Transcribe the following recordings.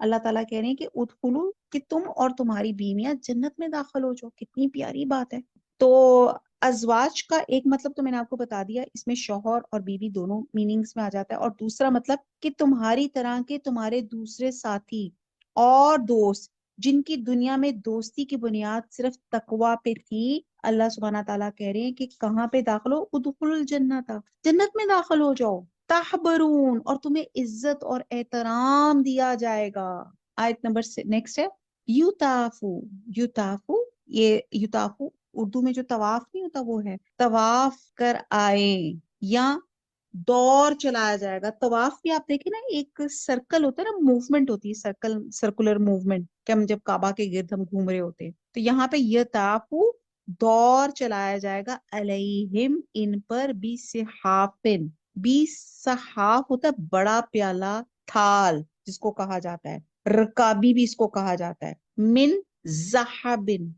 اللہ تعالیٰ کہہ رہے ہیں کہ ادخلو، کہ تم اور تمہاری بیویاں جنت میں داخل ہو جاؤ. کتنی پیاری بات ہے. تو ازواج کا ایک مطلب تو میں نے آپ کو بتا دیا، اس میں شوہر اور بیوی دونوں میننگز میں آ جاتا ہے. اور دوسرا مطلب کہ تمہاری طرح کے تمہارے دوسرے ساتھی اور دوست جن کی دنیا میں دوستی کی بنیاد صرف تقوی پہ تھی، اللہ سبحانہ تعالیٰ کہہ رہے ہیں کہ کہاں پہ داخل ہو، ادخل الجنت، جنت میں داخل ہو جاؤ. تحبرون، اور تمہیں عزت اور احترام دیا جائے گا. آیت نمبر نیکسٹ ہے یوتافو. یوتافو، یہ یوتافو اردو میں جو طواف نہیں ہوتا وہ ہے طواف کر آئے یا دور چلایا جائے گا. طواف بھی آپ دیکھیں نا، ایک سرکل ہوتا ہے نا، موومنٹ ہوتی ہے، سرکولر موومنٹ، کہ ہم جب کعبہ کے گرد ہم گھوم رہے ہوتے ہیں. تو یہاں پہ یطافو، دور چلایا جائے گا، علیہم، ان پر، بی صحافن. بی صحاف ہوتا ہے بڑا پیالہ تھال جس کو کہا جاتا ہے، رکابی بھی اس کو کہا جاتا ہے، من زحبن.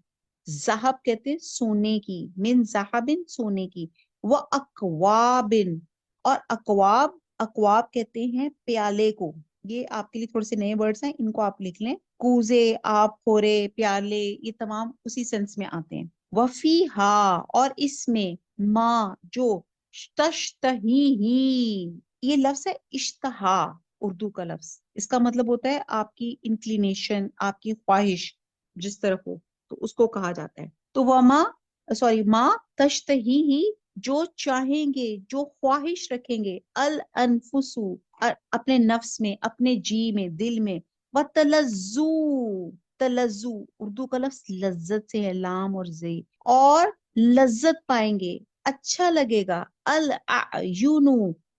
زہب کہتے ہیں سونے کی، من زحبن سونے کی. وہ اکوابن، اور اکواب، اکواب کہتے ہیں پیالے کو. یہ آپ کے لیے تھوڑے سے نئے ورڈز ہیں، ان کو آپ لکھ لیں. کوزے، آپ خورے، پیالے، یہ تمام اسی سینس میں آتے ہیں. وفیہا، اور اس میں، ماں جو، تشتہی ہی، یہ لفظ ہے اشتہا، اردو کا لفظ. اس کا مطلب ہوتا ہے آپ کی انکلینیشن، آپ کی خواہش جس طرف ہو تو اس کو کہا جاتا ہے. تو وہ ماں، سوری، ماں تشتہی ہی، جو چاہیں گے، جو خواہش رکھیں گے، الانفسو، اپنے نفس میں، اپنے جی میں، دل میں. وتلذو، تلذو اردو کا لفظ لذت سے ہے، لام اور زی، اور لذت پائیں گے، اچھا لگے گا. الاعین،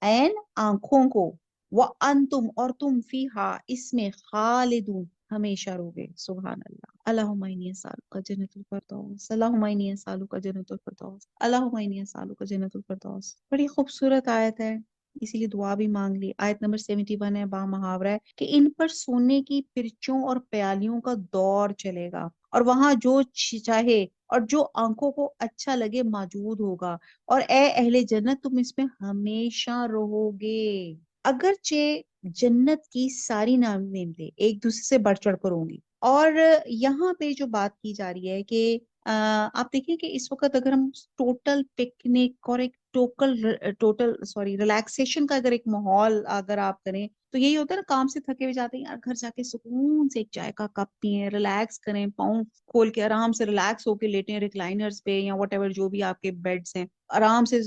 عین آنکھوں کو. وانتم، اور تم، فیہا اس میں، خالدون ہمیشہ رہوگے. سبحان اللہ. اللہم انی اسالک جنت الفردوس، اللہم انی اسالک جنت الفردوس، اللہم انی اسالک جنت الفردوس. بڑی خوبصورت آیت ہے، اسی لیے دعا بھی مانگ لی. آیت نمبر 71 ہے، با محاورہ ہے کہ ان پر سونے کی پرچوں اور پیالیوں کا دور چلے گا، اور وہاں جو چاہے اور جو آنکھوں کو اچھا لگے موجود ہوگا. اور اے اہل جنت، تم اس میں ہمیشہ رہو گے. اگرچہ جنت کی ساری نعمتیں ایک دوسرے سے بڑھ چڑھ کر ہوں گی. اور یہاں پہ جو بات کی جا رہی ہے کہ آپ دیکھیں کہ اس وقت اگر ہم ٹوٹل پکنک اور ایک ٹوٹل ریلیکسیشن کا اگر ایک ماحول اگر آپ کریں تو یہی ہوتا ہے نا، کام سے تھکے ہوئے جاتے ہیں یار، گھر جا کے سکون سے ایک چائے کا کپ پیئیں، ریلیکس کریں، پاؤں کھول کے آرام سے ریلیکس ہو کے لیٹیں ریکلائنرز پہ یا واٹ ایور جو بھی آپ کے بیڈس ہیں، آرام سے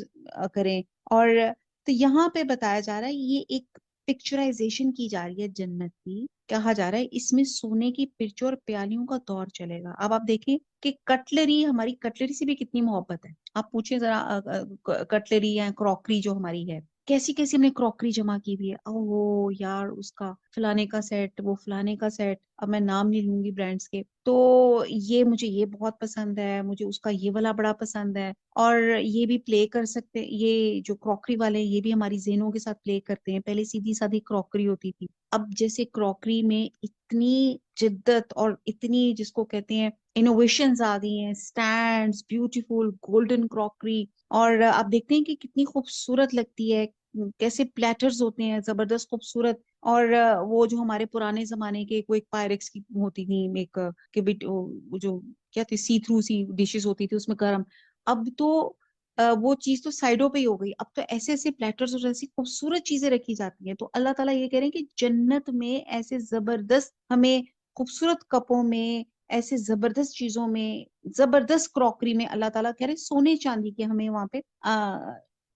کریں. اور تو یہاں پہ بتایا جا رہا ہے، یہ ایک پکچرائزیشن کی جا رہی ہے جنت کی. کہا جا رہا ہے اس میں سونے کی پرچوں اور پیالیوں کا دور چلے گا. اب آپ دیکھیں کہ کٹلری، ہماری کٹلری سے بھی کتنی محبت ہے. آپ پوچھیں ذرا کٹلری یا کراکری جو ہماری ہے، کیسی کیسی ہم نے کراکری جمع کی ہوئی ہے. او یار، اس کا فلانے کا سیٹ، وہ فلانے کا سیٹ، اب میں نام نہیں لوں گی برانڈس کے، تو یہ مجھے یہ بہت پسند ہے، مجھے اس کا یہ والا بڑا پسند ہے. اور یہ بھی پلے کر سکتے، یہ جو کراکری والے ہیں یہ بھی ہماری ذہنوں کے ساتھ پلے کرتے ہیں. پہلے سیدھی سادھی کراکری ہوتی تھی، اب جیسے کراکری میں اتنی جدت اور اتنی جس کو کہتے ہیں انوویشنز آ گئی ہیں، سٹینڈز، بیوٹیفل گولڈن کراکری. اور آپ دیکھتے ہیں کہ کتنی خوبصورت لگتی ہے، کیسے پلیٹرز ہوتے ہیں زبردست خوبصورت. اور وہ جو ہمارے پرانے زمانے کے کوئی پائریکس کی ہوتی تھی ایک جو کیا تھی، سی تھرو سی ڈشز ہوتی تھی اس میں گرم. اب تو وہ چیز تو سائڈوں پہ ہی ہو گئی، اب تو ایسے ایسے پلیٹرز اور ایسی خوبصورت چیزیں رکھی جاتی ہیں. تو اللہ تعالیٰ یہ کہہ رہے ہیں کہ جنت میں ایسے زبردست ہمیں خوبصورت کپوں میں، ایسے زبردست چیزوں میں، زبردست کراکری میں اللہ تعالیٰ کہہ رہے سونے چاندی کے ہمیں وہاں پہ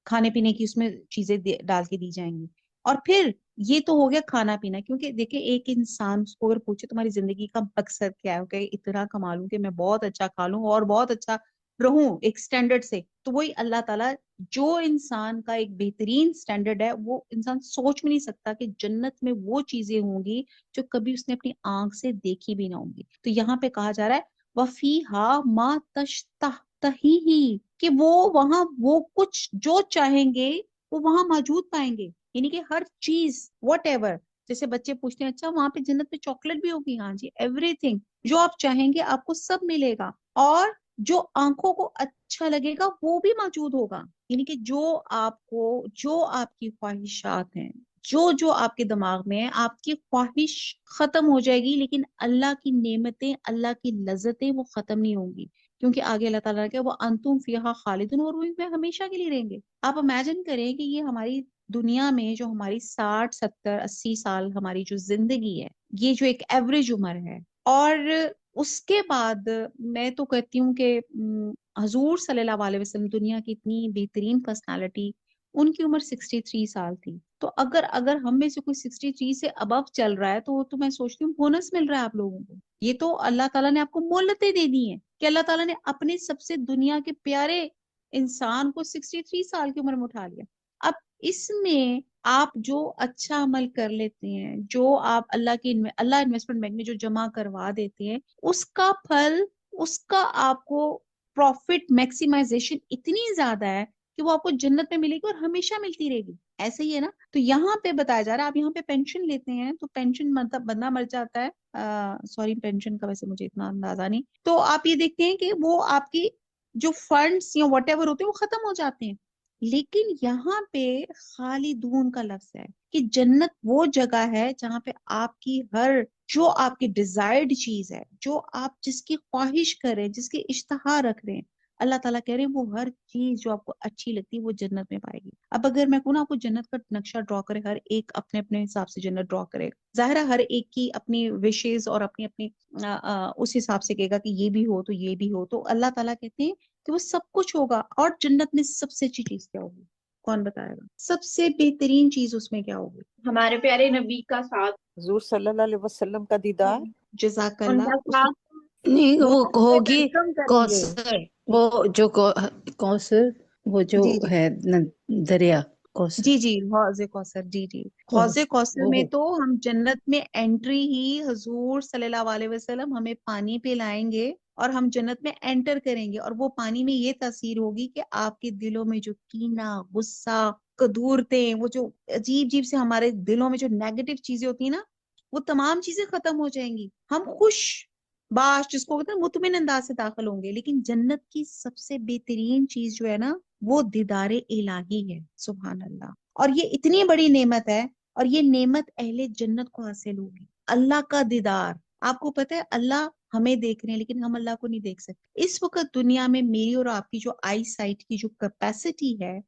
کھانے پینے کی اس میں چیزیں ڈال کے دی جائیں گی. اور پھر یہ تو ہو گیا کھانا پینا، کیونکہ دیکھیں ایک انسان کو اگر پوچھے تمہاری زندگی کا مقصد کیا ہے، کہ اتنا کما لوں کہ میں بہت اچھا کھا لوں اور بہت اچھا رہوں ایک سٹینڈرڈ سے، تو وہی اللہ تعالیٰ، جو انسان کا ایک بہترین سٹینڈرڈ ہے، وہ انسان سوچ بھی نہیں سکتا کہ جنت میں وہ چیزیں ہوں گی جو کبھی اس نے اپنی آنکھ سے دیکھی بھی نہ ہوں گی. تو یہاں پہ کہا جا رہا ہے وَفِيهَا مَا تَشْتَهِي، کہ وہ وہاں وہ کچھ جو چاہیں گے وہ وہاں موجود پائیں گے. یعنی کہ ہر چیز، واٹ ایور، جیسے بچے پوچھتے ہیں اچھا وہاں پہ جنت میں چاکلیٹ بھی ہوگی؟ ہاں جی، ایوری تھنگ جو آپ چاہیں گے آپ کو سب ملے گا. اور جو آنکھوں کو اچھا لگے گا وہ بھی موجود ہوگا. یعنی کہ جو آپ کو، جو آپ کی خواہشات ہیں، جو آپ کے دماغ میں ہے آپ کی خواہش ختم ہو جائے گی، لیکن اللہ کی نعمتیں، اللہ کی لذتیں وہ ختم نہیں ہوں گی، کیونکہ آگے اللہ تعالیٰ نے کہا وہ انتم فیہا خالدون، اور وہ ان میں ہمیشہ کے لیے رہیں گے۔ آپ امیجن کریں کہ یہ ہماری دنیا میں جو ہماری 60 70 80 سال ہماری جو زندگی ہے، یہ جو ایک ایوریج عمر ہے، اور اس کے بعد میں تو کہتی ہوں کہ حضور صلی اللہ علیہ وسلم دنیا کی اتنی بہترین پرسنالٹی، ان کی عمر 63 سال تھی۔ تو اگر ہم میں سے کوئی 63 سے ابو چل رہا ہے تو میں سوچتی ہوں بونس مل رہا ہے آپ لوگوں کو۔ یہ تو اللہ تعالیٰ نے آپ کو مہلتیں دے دی ہیں کہ اللہ تعالیٰ نے اپنے سب سے دنیا کے پیارے انسان کو 63 سال کی عمر میں اٹھا لیا۔ اب اس میں آپ جو اچھا عمل کر لیتے ہیں، جو آپ اللہ انویسٹمنٹ بینک میں جو جمع کروا دیتے ہیں، اس کا پھل، اس کا آپ کو پروفٹ میکسیمائزیشن اتنی زیادہ ہے کہ وہ آپ کو جنت میں ملے گی اور ہمیشہ ملتی رہے گی۔ ایسے ہی ہے نا؟ تو یہاں پہ بتایا جا رہا ہے آپ یہاں پہ پینشن لیتے ہیں تو پینشن مطلب بندہ مر جاتا ہے، سوری پینشن کا ویسے مجھے اتنا اندازہ نہیں، تو آپ یہ دیکھتے ہیں کہ وہ آپ کی جو فنڈس یا واٹ ایور ہوتے ہیں وہ ختم ہو جاتے ہیں۔ لیکن یہاں پہ خالدون کا لفظ ہے کہ جنت وہ جگہ ہے جہاں پہ آپ کی جو آپ کی ڈیزائرڈ چیز ہے، جو آپ جس کی خواہش کریں، جس کی اشتہا رکھ رہے ہیں، اللہ تعالیٰ کہہ رہے ہیں وہ ہر چیز جو آپ کو اچھی لگتی ہے وہ جنت میں پائے گی۔ اب اگر میں کہوں نا آپ کو جنت کا نقشہ ڈرا کرے، ہر ایک اپنے اپنے حساب سے جنت ڈرا کرے، ظاہر ہے ہر ایک کی اپنی وشز اور اپنی اپنی اس حساب سے کہے گا کہ یہ بھی ہو تو یہ بھی ہو، تو اللہ تعالیٰ کہتے ہیں کہ وہ سب کچھ ہوگا۔ اور جنت میں سب سے اچھی چیز کیا ہوگی؟ کون بتائے گا؟ سب سے بہترین چیز اس میں کیا ہوگی؟ ہمارے پیارے نبی کا ساتھ، حضور صلی اللہ علیہ وسلم کا دیدار۔ جزاک ان کا اللہ۔ ساتھ نہیں وہ وہ ہم پہ ہوگی ویلکم کریں گے۔ کوثر، وہ جو کوثر، وہ جو جی جی ہے دریا کوثر، جی جی حوض کوثر، جی جی حوض کوثر میں وہ تو ہم جنت میں انٹری ہی حضور صلی اللہ علیہ وسلم ہمیں پانی پلائیں گے اور ہم جنت میں انٹر کریں گے، اور وہ پانی میں یہ تاثیر ہوگی کہ آپ کے دلوں میں جو کینہ، غصہ، قدورتیں، وہ جو عجیب عجیب سے ہمارے دلوں میں جو نیگیٹو چیزیں ہوتی ہیں نا، وہ تمام چیزیں ختم ہو جائیں گی۔ ہم خوش باش، جس کو کہتے ہیں مطمئن انداز سے داخل ہوں گے۔ لیکن جنت کی سب سے بہترین چیز جو ہے نا وہ دیدار الہی ہے، سبحان اللہ۔ اور یہ اتنی بڑی نعمت ہے، اور یہ نعمت اہل جنت کو حاصل ہوگی، اللہ کا دیدار۔ آپ کو پتہ ہے اللہ ہمیں دیکھ رہے ہیں لیکن ہم اللہ کو نہیں دیکھ سکتے۔ اس وقت دنیا میں میری اور آپ کی جو آئی سائٹ کی جو کیپیسٹی ہے،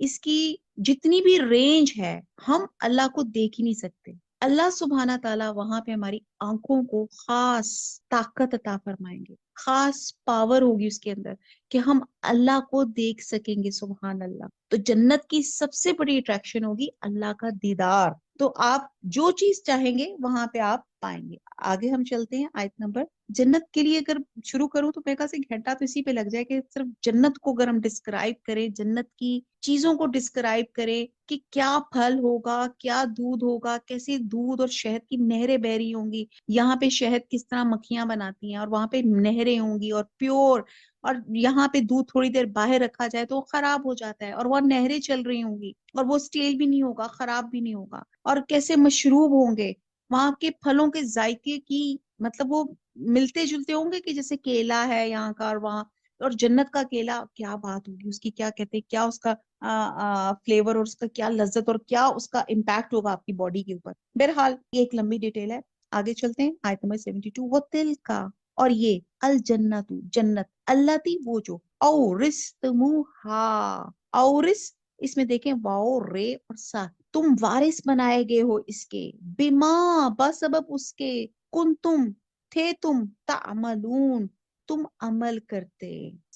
اس کی جتنی بھی رینج ہے، ہم اللہ کو دیکھ ہی نہیں سکتے۔ اللہ سبحانہ تعالیٰ وہاں پہ ہماری آنکھوں کو خاص طاقت عطا فرمائیں گے، خاص پاور ہوگی اس کے اندر کہ ہم اللہ کو دیکھ سکیں گے، سبحان اللہ۔ تو جنت کی سب سے بڑی اٹریکشن ہوگی اللہ کا دیدار۔ تو آپ جو چیز چاہیں گے وہاں پہ آپ پائیں گے۔ آگے ہم چلتے ہیں آیت نمبر، جنت کے لیے اگر شروع کروں تو میرے خیال سے گھنٹہ تو اسی پہ لگ جائے کہ صرف جنت کو اگر ہم ڈسکرائب کریں، جنت کی چیزوں کو ڈسکرائب کریں کہ کیا پھل ہوگا، کیا دودھ ہوگا، کیسے دودھ اور شہد کی نہریں بہ رہی ہوں گی، یہاں پہ شہد کس طرح مکھیاں بناتی ہیں، اور وہاں پہ نہریں ہوں گی اور پیور، اور یہاں پہ دودھ تھوڑی دیر باہر رکھا جائے تو وہ خراب ہو جاتا ہے، اور وہ نہریں چل رہی ہوں گی اور وہ اسٹیل بھی نہیں ہوگا، خراب بھی نہیں ہوگا، اور کیسے مشروب ہوں گے، وہاں کے پھلوں کے ذائقے کی مطلب وہ ملتے جلتے ہوں گے کہ جیسے کیلا ہے یہاں کا اور وہاں، اور جنت کا کیلا کیا بات ہوگی اس کی، کیا کہتے ہیں، کیا اس کا فلیور اور اس کا کیا لذت اور کیا اس کا امپیکٹ ہوگا آپ کی باڈی کے اوپر۔ بہرحال یہ ایک لمبی ڈیٹیل ہے، آگے چلتے ہیں آیت نمبر 72، وہ تل کا، اور یہ الجنت، جنت، اللہ تی وہ جو، اورثتموہا، اورث، اس میں دیکھیں واو رے اور سا، تم وارث بنائے گئے ہو اس کے، بما، بسبب اس کے، کن تم، تھے تم، تعملون، تم عمل کرتے۔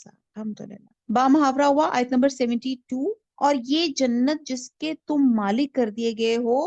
الحمدللہ۔ با محاورہ ہوا آیت نمبر 72، اور یہ جنت جس کے تم مالک کر دیے گئے ہو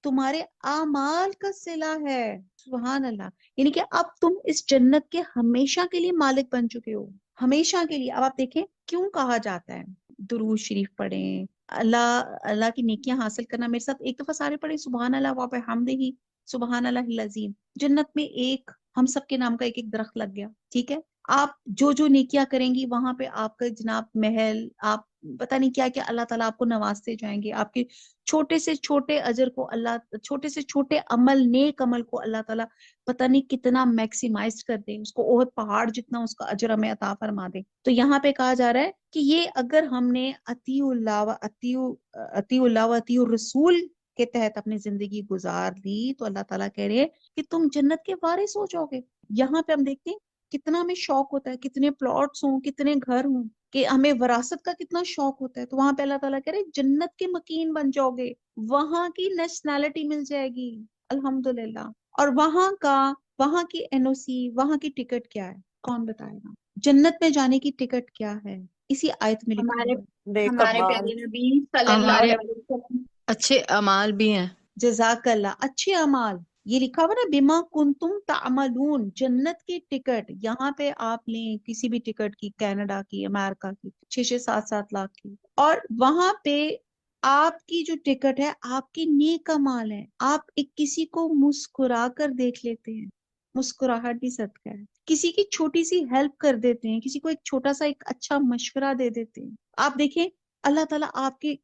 تمہارے اعمال کا صلہ ہے، سبحان اللہ۔ یعنی کہ اب تم اس جنت کے ہمیشہ کے لیے مالک بن چکے ہو، ہمیشہ کے لیے۔ اب آپ دیکھیں کیوں کہا جاتا ہے درود شریف پڑھیں، اللہ کی نیکیاں حاصل کرنا، میرے ساتھ ایک دفعہ سارے پڑھیں سبحان اللہ و بحمدہ سبحان اللہ العظیم۔ جنت میں ایک ہم سب کے نام کا ایک ایک درخت لگ گیا، ٹھیک ہے؟ آپ جو نیکیاں کریں گی وہاں پہ آپ کا جناب محل، آپ پتہ نہیں کیا کیا اللہ تعالیٰ آپ کو نوازتے جائیں گے، آپ کے چھوٹے سے چھوٹے اجر کو اللہ، چھوٹے سے چھوٹے عمل، نیک عمل کو اللہ تعالیٰ پتہ نہیں کتنا میکسیمائز کر دے، اس کو احد پہاڑ جتنا اس کا اجر ہمیں عطا فرما دے۔ تو یہاں پہ کہا جا رہا ہے کہ یہ اگر ہم نے اطیع اللہ و اطیع الرسول کے تحت اپنی زندگی گزار لی تو اللہ تعالیٰ کہہ رہے ہیں کہ تم جنت کے وارث ہو جاؤ گے. یہاں پہ ہم دیکھتے ہیں کتنا ہمیں شوق ہوتا ہے، کتنے پلاٹس ہوں، کتنے گھر ہوں، کہ ہمیں وراثت کا کتنا شوق ہوتا ہے. تو وہاں پہ اللہ تعالیٰ کہہ رہے جنت کے مکین بن جاؤ گے، وہاں کی نیشنلٹی مل جائے گی الحمدللہ. اور وہاں کی NOC، وہاں کی ٹکٹ کیا ہے؟ کون بتائے گا؟ جنت میں جانے کی ٹکٹ کیا ہے؟ اسی آیت میں لکھا ہمارے ہوا ہے. نیک ہمارے اعمال. پیارے نبی صلی اللہ ہمارے علیہ وسلم. اچھے اعمال بھی ہیں. جزاک اللہ. اچھے اعمال یہ لکھا ہوا نا، بما کنتم تعملون. جنت کی ٹکٹ یہاں پہ آپ لیں کسی بھی ٹکٹ کی، کینیڈا کی، امریکہ کی، 6-7 لاکھ کی، اور وہاں پہ آپ کی جو ٹکٹ ہے آپ کی نیک اعمال ہے. آپ ایک کسی کو مسکرا کر دیکھ لیتے ہیں، مسکراہٹ بھی صدقہ ہے. کسی کی چھوٹی سی ہیلپ کر دیتے ہیں، کسی کو ایک چھوٹا سا ایک اچھا مشورہ دے دیتے ہیں. آپ دیکھیں اللہ تعالیٰ آپ کے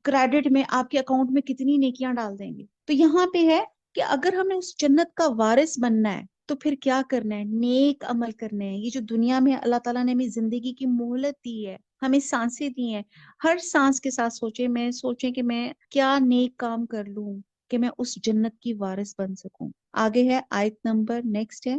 کریڈٹ میں، آپ کے اکاؤنٹ میں کتنی نیکیاں ڈال دیں گے. تو یہاں پہ ہے کہ اگر ہمیں اس جنت کا وارث بننا ہے تو پھر کیا کرنا ہے؟ نیک عمل کرنے ہیں. یہ جو دنیا میں اللہ تعالیٰ نے ہمیں زندگی کی مہلت دی ہے، ہمیں سانسیں دی ہیں، ہر سانس کے ساتھ سوچیں کہ میں کیا نیک کام کر لوں کہ میں اس جنت کی وارث بن سکوں. آگے ہے آیت نمبر نیکسٹ ہے،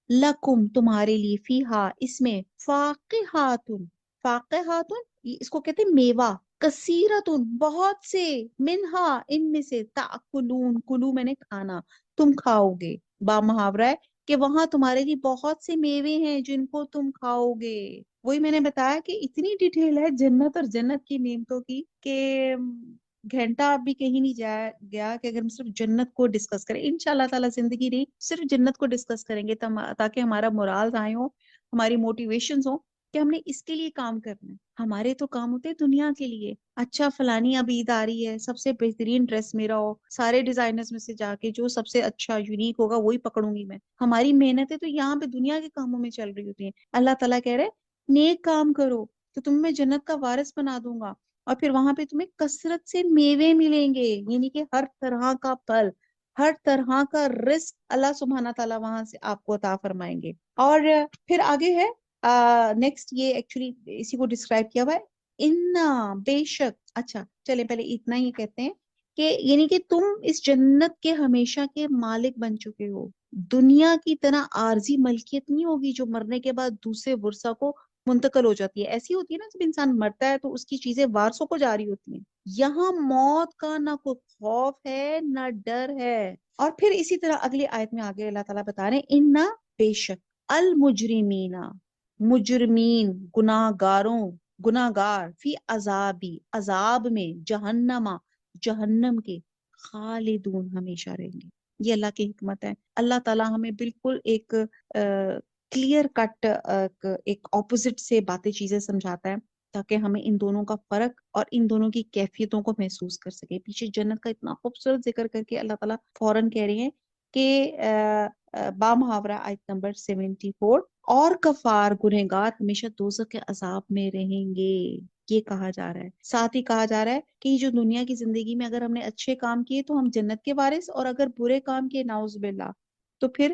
لکم تمہارے لیے، فیہا اس میں، فاقہاتن. فاقہاتن اس کو کہتے ہیں میوہ، کثیرتن بہت سے، منہا ان میں سے، تاکلون کلو میں نے کھانا، تم کھاؤ گے. با محاورہ ہے کہ وہاں تمہارے لیے بہت سے میوے ہیں جن کو تم کھاؤ گے. وہی میں نے بتایا کہ اتنی ڈیٹیل ہے جنت اور جنت کی نعمتوں کی کہ گھنٹہ بھی کہیں نہیں جایا گیا کہ اگر ہم صرف جنت کو ڈسکس کریں. انشاءاللہ تعالیٰ زندگی نہیں صرف جنت کو ڈسکس کریں گے تاکہ ہمارا مورال ہائی ہو، ہماری موٹیویشنز ہوں کہ ہم نے اس کے لیے کام کرنا ہے. ہمارے تو کام ہوتے ہیں دنیا کے لیے. اچھا فلانی اب عید آ رہی ہے، سب سے بہترین ڈریس میرا ہو، سارے ڈیزائنرز میں سے جا کے جو سب سے اچھا یونیک ہوگا وہی پکڑوں گی میں. ہماری محنتیں تو یہاں پہ دنیا کے کاموں میں چل رہی ہوتی ہیں. اللہ تعالیٰ کہہ رہے نیک کام کرو تو تم میں جنت کا وارث بنا دوں گا، اور پھر وہاں پہ تمہیں کثرت سے میوے ملیں گے، یعنی کہ ہر طرح کا پھل، ہر طرح کا رزق اللہ سبحانہ تعالیٰ وہاں سے آپ کو عطا فرمائیں گے. اور پھر آگے ہے نیکسٹ، یہ ایکچولی اسی کو ڈسکرائب کیا ہوا ہے، انا بے شک. اچھا چلیں پہلے اتنا ہی کہتے ہیں کہ یعنی کہ تم اس جنت کے ہمیشہ کے مالک بن چکے ہو. دنیا کی طرح عارضی ملکیت نہیں ہوگی جو مرنے کے بعد دوسرے ورثہ کو منتقل ہو جاتی ہے. ایسی ہوتی ہے نا جب انسان مرتا ہے تو اس کی چیزیں وارثوں کو جاری ہوتی ہیں. یہاں موت کا نہ کوئی خوف ہے نہ ڈر ہے. اور پھر اسی طرح اگلی آیت میں آگے اللہ تعالیٰ بتا رہے ہیں، انا بے شک، المجرمین مجرمین گناہگار، فی عذابی عذاب میں، جہنم کے، خالدون ہمیشہ رہیں گے. یہ اللہ کی حکمت ہے. اللہ تعالیٰ ہمیں بالکل ایک کلیئر کٹ ایک اپوزٹ سے باتیں چیزیں سمجھاتا ہے تاکہ ہمیں ان دونوں کا فرق اور ان دونوں کی کیفیتوں کو محسوس کر سکے. پیچھے جنت کا اتنا خوبصورت ذکر کر کے اللہ تعالیٰ فوراً کہہ رہے ہیں کہ با محاورہ آیت نمبر 74، اور کفار گنہگار ہمیشہ دوزخ کے عذاب میں رہیں گے. یہ کہا جا رہا ہے. ساتھ ہی کہا جا رہا ہے کہ یہ جو دنیا کی زندگی میں اگر ہم نے اچھے کام کیے تو ہم جنت کے وارث، اور اگر برے کام کیے نعوذ باللہ تو پھر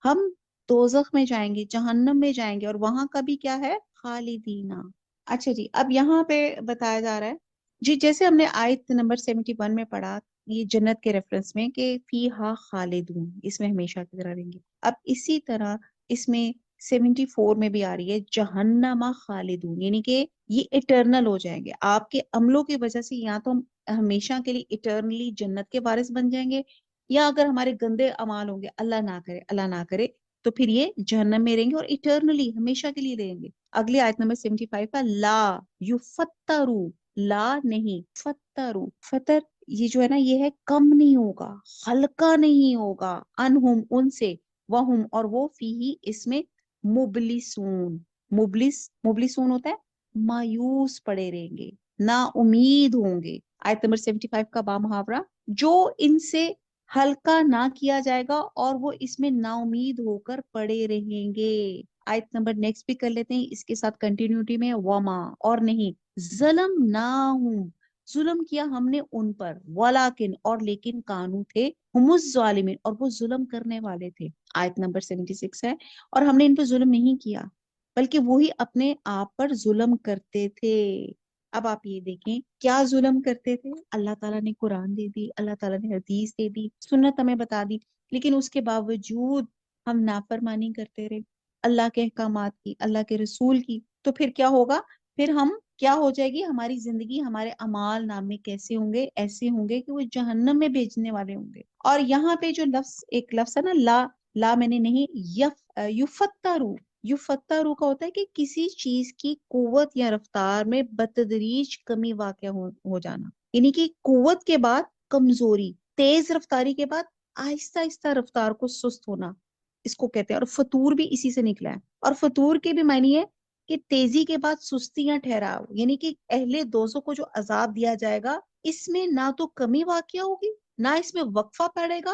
ہم دوزخ میں جائیں گے، جہنم میں جائیں گے، اور وہاں کا بھی کیا ہے؟ خالدینہ. اچھا جی، اب یہاں پہ بتایا جا رہا ہے جی، جیسے ہم نے آیت نمبر 71 میں پڑھا یہ جنت کے ریفرنس میں کہ فیہا خالدون، اس میں ہمیشہ کی طرح رہیں گے. اب اسی طرح اس میں 74 میں بھی آ رہی ہے جہنم خالدون، یعنی کہ یہ اٹرنل ہو جائیں گے. آپ کے عملوں کی وجہ سے یا تو ہم ہمیشہ کے لیے اٹرنلی جنت کے وارث بن جائیں گے، یا اگر ہمارے گندے اعمال ہوں گے، اللہ نہ کرے تو پھر یہ جہنم میں رہیں گے اور اٹرنلی ہمیشہ کے لیے رہیں گے. اگلی آیت نمبر 75 کا، لا یفترو، لا نہیں، فترو، فطر یہ جو ہے نا یہ ہے کم نہیں ہوگا، ہلکا نہیں ہوگا، انہم ان سے، وہم اور وہ، فیہی اس میں، مبلسون. مبلسون ہوتا ہے مایوس پڑے رہیں گے، نا امید ہوں گے. آیت نمبر 75 کا با محاورہ، جو ان سے ہلکا نہ کیا جائے گا اور وہ اس میں نا امید ہو کر پڑے رہیں گے. آیت نمبر نیکسٹ بھی کر لیتے ہیں اس کے ساتھ کنٹینیوٹی میں، وما اور نہیں، ظلم نہ ہوں ظلم کیا ہم نے ان پر، ولیکن اور لیکن، کانو تھے، ہم الظالمین اور وہ ظلم کرنے والے تھے. آیت نمبر 76 ہے، اور ہم نے ان پہ ظلم نہیں کیا بلکہ وہی اپنے آپ پر ظلم کرتے تھے. اب آپ یہ دیکھیں کیا ظلم کرتے تھے. اللہ تعالیٰ نے قرآن دے دی, اللہ تعالیٰ نے حدیث دے دی, سنت ہمیں بتا دی, لیکن اس کے باوجود ہم نافرمانی کرتے رہے اللہ کے احکامات کی, اللہ کے رسول کی. تو پھر کیا ہوگا؟ پھر ہم کیا ہو جائے گی ہماری زندگی, ہمارے اعمال نامے کیسے ہوں گے؟ ایسے ہوں گے کہ وہ جہنم میں بھیجنے والے ہوں گے. اور یہاں پہ جو ایک لفظ ہے نا, لا میں نے نہیں, یفترو. یفترو کا ہوتا ہے کہ کسی چیز کی قوت یا رفتار میں بتدریج کمی واقع ہو جانا, یعنی کہ قوت کے بعد کمزوری, تیز رفتاری کے بعد آہستہ آہستہ رفتار کو سست ہونا, اس کو کہتے ہیں. اور فطور بھی اسی سے نکلا ہے. اور فطور کے بھی معنی ہے کہ تیزی کے بعد سستی یا ٹھہراؤ, یعنی کہ اہل دوزخ کو جو عذاب دیا جائے گا اس میں نہ تو کمی واقع ہوگی, نہ اس میں وقفہ پڑے گا,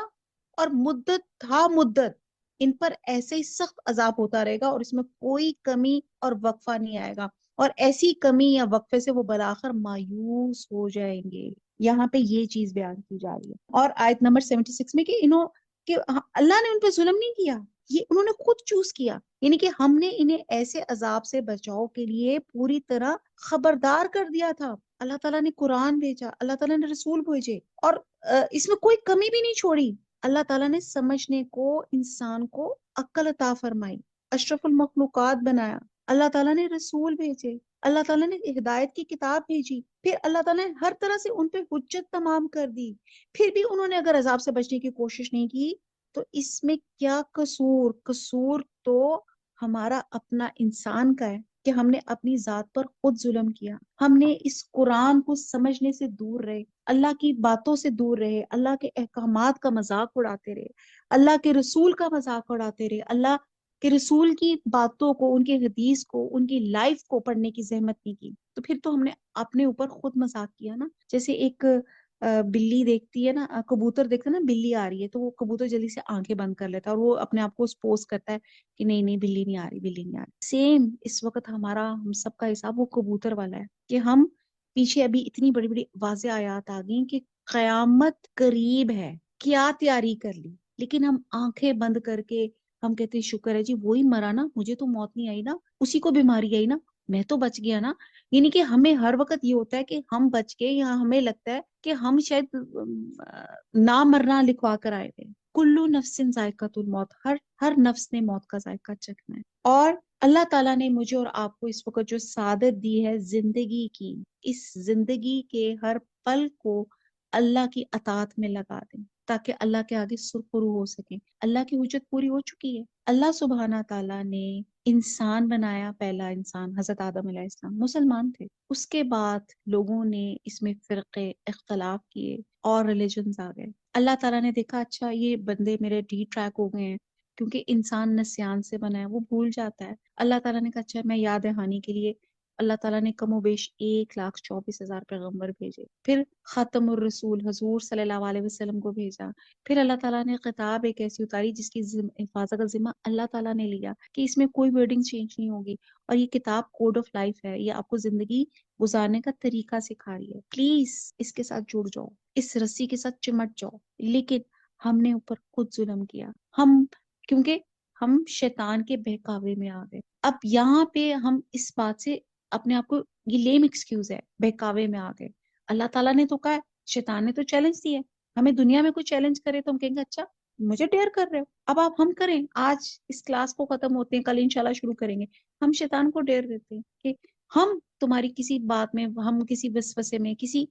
اور مدت ان پر ایسے ہی سخت عذاب ہوتا رہے گا, اور اس میں کوئی کمی اور وقفہ نہیں آئے گا. اور ایسی کمی یا وقفے سے وہ بالآخر مایوس ہو جائیں گے. یہاں پہ یہ چیز بیان کی جا رہی ہے. اور آیت نمبر 76 میں کہ اللہ نے ان پہ ظلم نہیں کیا, یہ انہوں نے خود چوز کیا, یعنی کہ ہم نے انہیں ایسے عذاب سے بچاؤ کے لیے پوری طرح خبردار کر دیا تھا. اللہ تعالیٰ نے قرآن بھیجا, اللہ تعالیٰ نے رسول بھیجے, اور اس میں کوئی کمی بھی نہیں چھوڑی. اللہ تعالیٰ نے سمجھنے کو انسان کو عقل عطا فرمائی, اشرف المخلوقات بنایا, اللہ تعالیٰ نے رسول بھیجے, اللہ تعالیٰ نے ہدایت کی کتاب بھیجی, پھر اللہ تعالیٰ نے ہر طرح سے ان پہ حجت تمام کر دی. پھر بھی انہوں نے اگر عذاب سے بچنے کی کوشش نہیں کی تو اس میں کیا قصور؟ قصور تو ہمارا اپنا انسان کا ہے کہ ہم نے اپنی ذات پر خود ظلم کیا. ہم نے اس قرآن کو سمجھنے سے دور رہے, اللہ کی باتوں سے دور رہے, اللہ کے احکامات کا مذاق اڑاتے رہے, اللہ کے رسول کا مذاق اڑاتے رہے, اللہ کہ رسول کی باتوں کو, ان کی حدیث کو, ان کی لائف کو پڑھنے کی زحمت نہیں کی. تو پھر تو ہم نے اپنے اوپر خود مذاق کیا نا. جیسے ایک بلی دیکھتی ہے نا, کبوتر دیکھتا ہے نا بلی آ رہی ہے, تو وہ کبوتر جلدی سے آنکھیں بند کر لیتا ہے اور وہ اپنے آپ کو سپوز کرتا ہے کہ نہیں نہیں بلی نہیں آ رہی, بلی نہیں آ رہی. سیم اس وقت ہم سب کا حساب وہ کبوتر والا ہے کہ ہم پیچھے ابھی اتنی بڑی بڑی واضح آیات آ گئی کہ قیامت قریب ہے, کیا تیاری کر لی, لیکن ہم آنکھیں بند کر کے ہم کہتے ہیں شکر ہے جی وہی مرا نا, مجھے تو موت نہیں آئی نا, اسی کو بیماری آئی نا, میں تو بچ گیا نا. یعنی کہ ہمیں ہر وقت یہ ہوتا ہے کہ ہم بچ گئے, یا ہمیں لگتا ہے کہ ہم شاید نہ مرنا لکھوا کر آئے تھے. کلو نفس ذائقۃ الموت, ہر نفس نے موت کا ذائقہ چکھنا ہے. اور اللہ تعالیٰ نے مجھے اور آپ کو اس وقت جو سعادت دی ہے زندگی کی, اس زندگی کے ہر پل کو اللہ کی اطاعت میں لگا دیں تاکہ اللہ کے آگے سرخرو ہو سکے. اللہ کی حجت پوری ہو چکی ہے. اللہ سبحانہ تعالیٰ نے انسان بنایا, پہلا انسان حضرت آدم علیہ السلام مسلمان تھے, اس کے بعد لوگوں نے اس میں فرقے اختلاف کیے اور ریلیجنز آ گئے. اللہ تعالیٰ نے دیکھا اچھا یہ بندے میرے ڈی ٹریک ہو گئے ہیں, کیونکہ انسان نسیان سے بنا ہے, وہ بھول جاتا ہے. اللہ تعالیٰ نے کہا اچھا میں یاد دہانی کے لیے اللہ تعالیٰ نے کم و بیش 1,24,000 پیغمبر بھیجے. پھر خاتم الرسول حضور صلی اللہ علیہ وسلم کو بھیجا. پھر اللہ تعالیٰ نے خطاب ایک ایسی اتاری جس کی حفاظت کا ذمہ اللہ تعالیٰ نے لیا کہ اس میں کوئی ورڈنگ چینج نہیں ہوگی, اور یہ کتاب کوڈ آف لائف ہے, یہ آپ کو زندگی گزارنے کا طریقہ سکھا رہی ہے. پلیز اس کے ساتھ جڑ جاؤ, اس رسی کے ساتھ چمٹ جاؤ. لیکن ہم نے اوپر خود ظلم کیا, کیونکہ ہم شیطان کے بہکاوے میں آ گئے. اب یہاں پہ ہم اس بات سے اپنے آپ کو, یہ لیم ایکسکیوز ہے, بہکاوے میں آ گئے. اللہ تعالیٰ نے تو کہا ہے, شیطان نے تو چیلنج دیا ہے, ہمیں دنیا میں کوئی چیلنج کرے تو ہم کہیں گے اچھا مجھے ڈیئر کر رہے ہو. اب آپ ہم کریں, آج اس کلاس کو ختم ہوتے ہیں, کل انشاءاللہ شروع کریں گے, ہم شیطان کو ڈیئر دیتے ہیں کہ ہم تمہاری کسی بات میں, ہم کسی وسوسے میں, کسی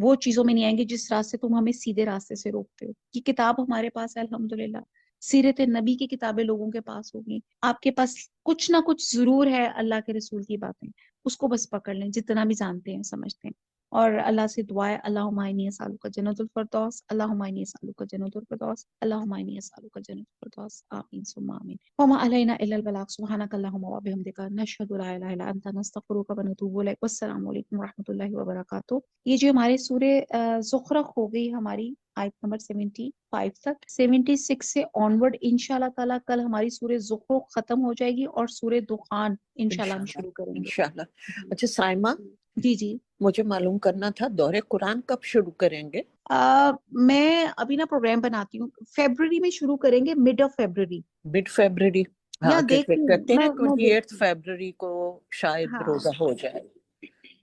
وہ چیزوں میں نہیں آئیں گے جس راستے تم ہمیں سیدھے راستے سے روکتے ہو. یہ کتاب ہمارے پاس ہے الحمدللہ, سیرت نبی کی کتابیں لوگوں کے پاس ہوگی, آپ کے پاس کچھ نہ کچھ ضرور ہے اللہ کے رسول کی باتیں, اس کو بس پکڑ لیں جتنا بھی جانتے ہیں سمجھتے ہیں. اور اللہ سے دعا ہے, اللہم انی اسالک جنت الفردوس, اللہم انی اسالک جنت الفردوس, اللہم انی اسالک جنت الفردوس, آمین ثم آمین. وما علینا الا البلاغ, سبحانک اللہم وبحمدک, نشہد لا الہ الا انت, نستغفرک ونتوب الیک. والسلام علیکم ورحمۃ اللہ وبرکاتہ. یہ جو ہمارے سورہ زخرف ہو گئی ہماری آیت نمبر 75 تک, 76 سے آنورڈ انشاءاللہ تعالیٰ کل ہماری سورہ زخرف ختم ہو جائے گی اور سورہ دخان انشاءاللہ ہم شروع کریں گے. انشاءاللہ. اچھا سائمہ, جی مجھے معلوم کرنا تھا دور قرآن کب شروع کریں گے؟ میں ابھی نا پروگرام بناتی ہوں, فیبرری میں شروع کریں گے, mid of February. Mid February, یا ہاں دیکھتی ہوں کہتے ہیں میں 28 فیبرری کو شاید ہاں روزہ ہو جائے.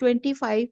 25